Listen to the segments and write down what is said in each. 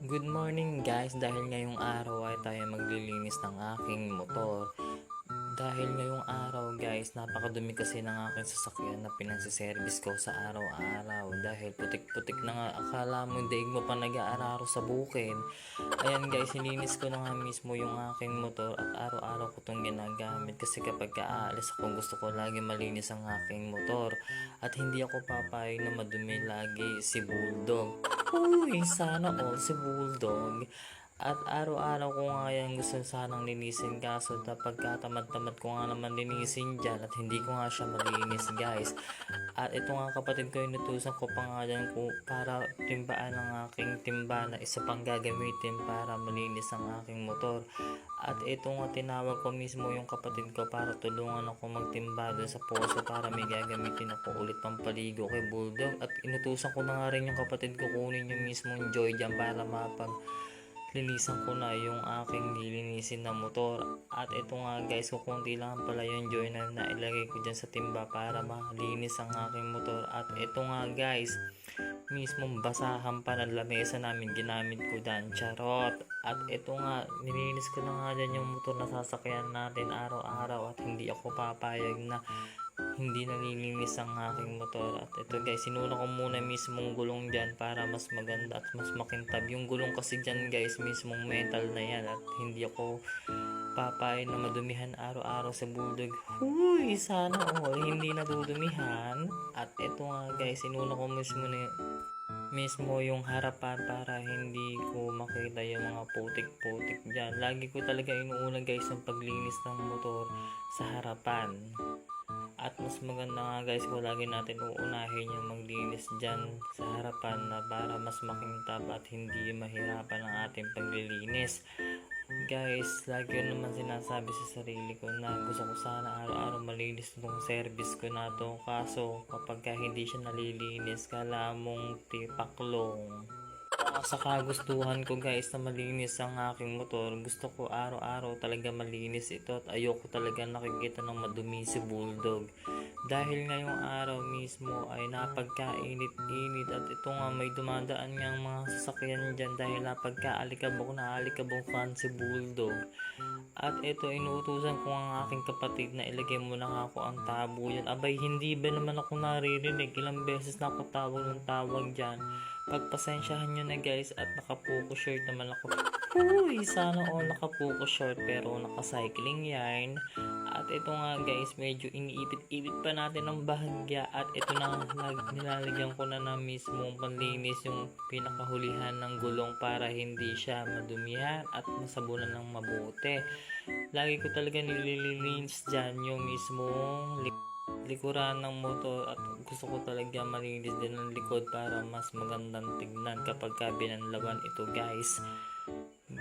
Good morning guys, dahil ngayong araw ay tayo maglilinis ng aking motor. Dahil ngayong araw guys, napakadumi kasi ng aking sasakyan na pinansiservice ko sa araw-araw. Dahil putik-putik na nga, akala mo daig mo pa nag-aararo sa bukid. Ayan guys, hininis ko na nga mismo yung aking motor at araw-araw ko itong ginagamit. Kasi kapag aalis ako, gusto ko lagi malinis ang aking motor. At hindi ako papayag na madumi lagi si Bulldog. Uy, sana all si Bulldog. At araw-araw ko nga yan gusto sanang linisin, kaso pagkatamad-tamad ko nga naman linisin dyan at hindi ko nga siya malinis guys. At ito nga kapatid ko, inutusan ko pa nga dyan para timbaan ang aking timba na isa pang gagamitin para malinis ang aking motor. At ito nga tinawag ko mismo yung kapatid ko para tulungan ako magtimba doon sa poso para may gagamitin ako ulit pampaligo kay Bulldog. At inutusan ko na nga rin yung kapatid ko kunin yung mismong joy dyan para linisan ko na yung aking nilinisin na motor. At ito nga guys, kukunti lang pala yung joy na nailagay ko dyan sa timba para malinis ang aking motor. At ito nga guys, mismong basahan pa ng lamesa namin ginamit ko dyan, charot. At ito nga, nilinis ko na nga dyan yung motor na sasakyan natin araw-araw at hindi ako papayag na hindi nalilinis ang aking motor. At ito guys, sinuna ko muna mismong gulong dyan para mas maganda at mas makintab. Yung gulong kasi dyan guys, mismong metal na yan at hindi ako papayag na madumihan araw-araw sa Bulldog. Huy, sana all hindi nadudumihan. At ito nga guys, sinuna ko mismo yung harapan para hindi ko makita yung mga putik-putik dyan. Lagi ko talaga inuuna guys ang paglinis ng motor sa harapan. At mas maganda nga guys kung lagi natin uunahin yung maglinis dyan sa harapan na para mas makintab at hindi mahirapan ang ating paglilinis. Guys, lagi ko naman sinasabi sa sarili ko na gusto ko sana araw-araw malinis itong service ko na to. Kaso kapag hindi siya nalilinis, kala mong tipaklong. Sa kagustuhan ko guys na malinis ang aking motor, gusto ko araw-araw talaga malinis ito at ayoko talaga nakikita ng madumi si Bulldog. Dahil ngayong araw mismo ay napagkainit-init at ito nga may dumadaan nga mga sasakyan dyan dahil napagkaalikabok na alikabok si Bulldog. At ito, inuutusan ko ang aking kapatid na ilagay mo na ako ang tabo yan. Abay, hindi ba naman ako naririnig? Ilang beses na ako tawag dyan. Pagpasensyahan nyo na guys at nakapuko shirt naman ako. Uy, sana all nakapuko short pero naka-cycling yarn. At ito nga guys, medyo iniipit-ipit pa natin ang bahagya. At ito na, nilalagyan ko na mismo panlinis yung pinakahulihan ng gulong para hindi siya madumihan at masabunan ng mabuti. Lagi ko talaga nililinis dyan yung mismong likuran ng motor at gusto ko talaga malinis din ang likod para mas magandang tignan kapag binanlawan ito guys.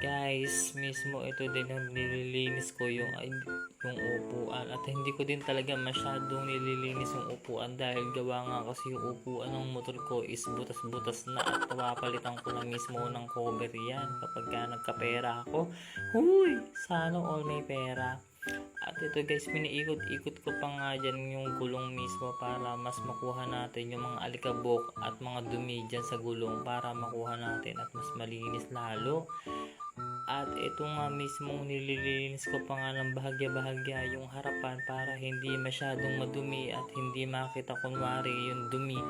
Guys, mismo ito din ang nililinis ko yung upuan at hindi ko din talaga masyadong nililinis yung upuan dahil gawa nga kasi yung upuan ng motor ko is butas-butas na at papalitan ko na mismo ng cover yan kapag nagkapera ako. Huy, sana all may pera. At ito guys, piniikot-ikot ko pa nga dyan yung gulong mismo para mas makuha natin yung mga alikabok at mga dumi dyan sa gulong para makuha natin at mas malinis lalo. At ito nga mismo nililinis ko pa nga ng bahagya-bahagya yung harapan para hindi masyadong madumi at hindi makita kunwari yung dumi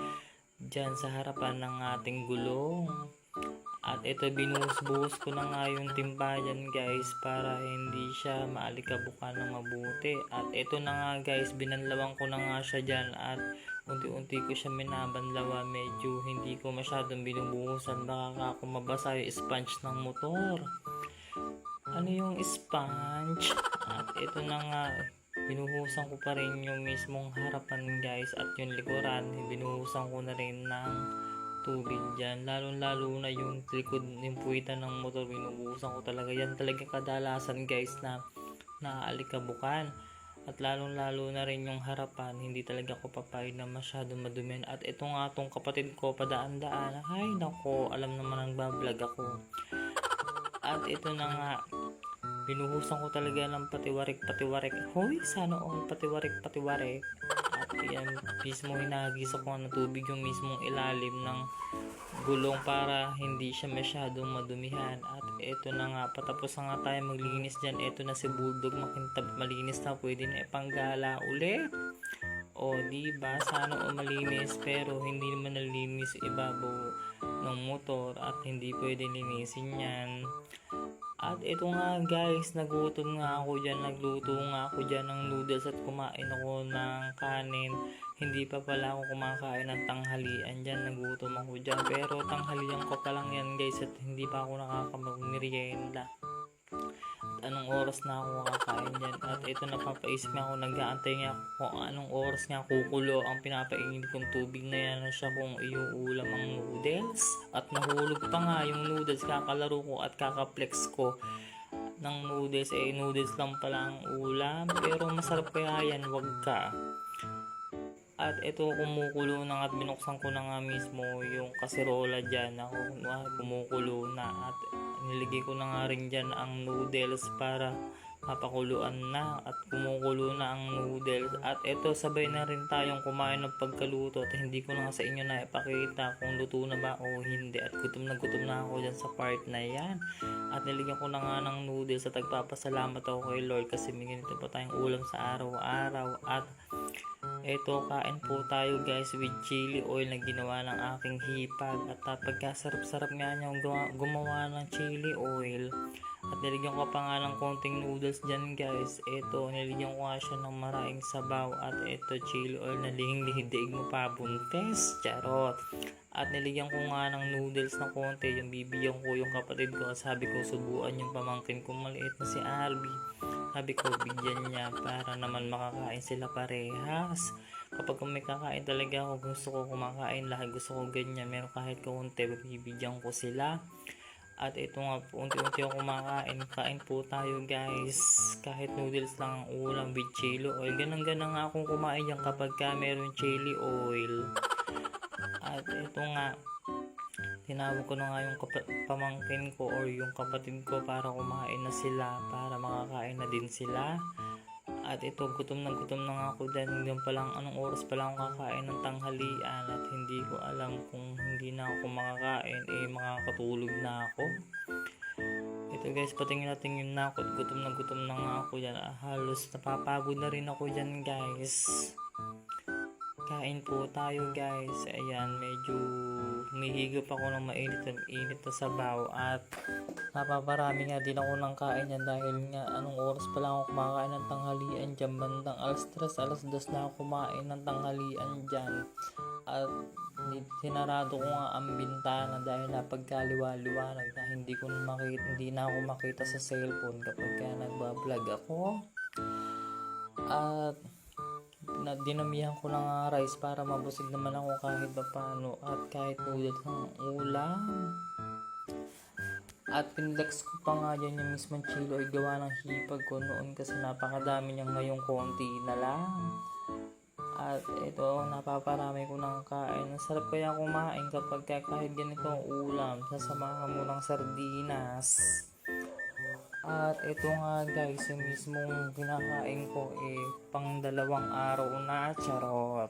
dyan sa harapan ng ating gulong. At ito, binuhos-buhos ko na nga yung timba dyan guys para hindi siya maalikabukan ng mabuti. At ito na nga guys, binanlawan ko na nga siya dyan at unti-unti ko siya minabanlawa. Medyo hindi ko masyadong binubuhusan, baka ako mabasa yung sponge ng motor. Ano yung sponge? At ito na nga, binuhusan ko pa rin yung mismong harapan guys at yung likuran, binuhusan ko na rin ng tubig dyan, lalo na yung likod, yung puwitan ng motor, binubuhusan ko talaga yan. Talaga kadalasan guys na naaalikabukan at lalo na rin yung harapan, hindi talaga ako papayag na masyadong madumihan. At ito nga tong kapatid ko padaan-daan, ay nako, alam naman ang bablog ako. At ito na nga, binuhusan ko talaga ng patiwarik. Hoy, sana all patiwarik. At yan, mismo hinagis ako ng tubig yung mismong ilalim ng gulong para hindi siya masyadong madumihan. At eto na nga, patapos na nga tayo maglinis dyan. Eto na si Bulldog, makintab malinis na, pwede na ipanggala ulit. O diba, sana malinis pero hindi naman nalinis ibabaw ng motor at hindi pwede linisin yan. At ito nga guys, nagutom nga ako dyan, nagluto nga ako dyan ng noodles at kumain ako ng kanin. Hindi pa pala ako kumakain ng tanghalian dyan, nagutom ako dyan. Pero tanghalian ko pa lang yan guys at hindi pa ako nakakapag-merienda. Anong oras na ako kakain dyan. At ito napapaisip nga ako, nag-aantay nga ako kung anong oras nga kukulo ang pinapainit kong tubig na yan na siya kung iuulam ang noodles. At nahulog pa nga yung noodles, kakalaro ko at kakaplex ko ng noodles. Noodles lang pala ang ulam, pero masarap kaya yan, wag ka. At ito kumukulo na at binuksan ko na nga mismo yung kaserola dyan. Ako kumukulo na at niligay ko na nga rin dyan ang noodles para mapakuluan na at kumukulo na ang noodles. At ito sabay na rin tayong kumain ng pagkaluto at hindi ko na sa inyo na ipakita kung luto na ba o hindi. At gutom na ako dyan sa part na yan. At niligyan ko na nga ng noodles at nagpapasalamat ako kay Lord kasi may ganito pa tayong ulam sa araw-araw. At eto, kain po tayo guys with chili oil na ginawa ng aking hipag. At pagkasarap-sarap nga niya gumawa ng chili oil. At niligyan ko pa nga ng konting noodles dyan guys. Eto, niligyan ko nga siya ng maraming sabaw. At eto, chili oil na lihing-lihidig mo pa buntes. Charot. At niligyan ko nga ng noodles na konti. Yung bibigyan ko yung kapatid ko. Sabi ko subuan yung pamangkin kong maliit na si Albi. Sabi ko bigyan niya para naman makakain sila parehas. Kapag may kakain talaga ako, gusto ko kumakain lahat. Gusto ko ganyan. Meron kahit kaunti, bibigyan ko sila. At ito nga, unti-unti ako kumakain. Kain po tayo guys. Kahit noodles lang ang ulam with chili oil. Ganang-ganang nga akong kumain yan kapag meron chili oil. At ito nga, tinawag ko na nga yung pamangkin ko or yung kapatid ko para kumain na sila, para makakain na din sila. At ito, gutom na nga ako dahil hanggang palang anong oras pa lang ako kakain ng tanghalian at hindi ko alam kung hindi na ako makakain, makakatulog na ako. Ito guys, patingin na ako at gutom na nga ako dyan. Halos napapagod na rin ako dyan guys. Kain po tayo guys. Ayan, medyo humihigop ako ng mainit na sabaw at napaparami nga din ako ng kain yan dahil nga anong oras pa lang ako kumakain ng tanghalian dyan, bandang alas 3, alas 2 na ako kumain ng tanghalian dyan. At sinarado ko nga ang bintana dahil napagkaliwa-liwanag na hindi na ako makita sa cellphone kapag nagbablog ako. At dinamihan ko ng rice para mabusig naman ako kahit paano at kahit noodles ng ulam. At pinlex ko pa nga dyan yung mismong chili oil gawa ng hipag ko noon kasi napakadami niya, ngayong konti na lang. At ito, napaparami ko ng kain. Ang sarap kaya kumain kapag kahit ganito ang ulam, sasamahan mo ng sardinas. At ito nga guys, yung mismong kinakain ko pang 2 araw na, charot.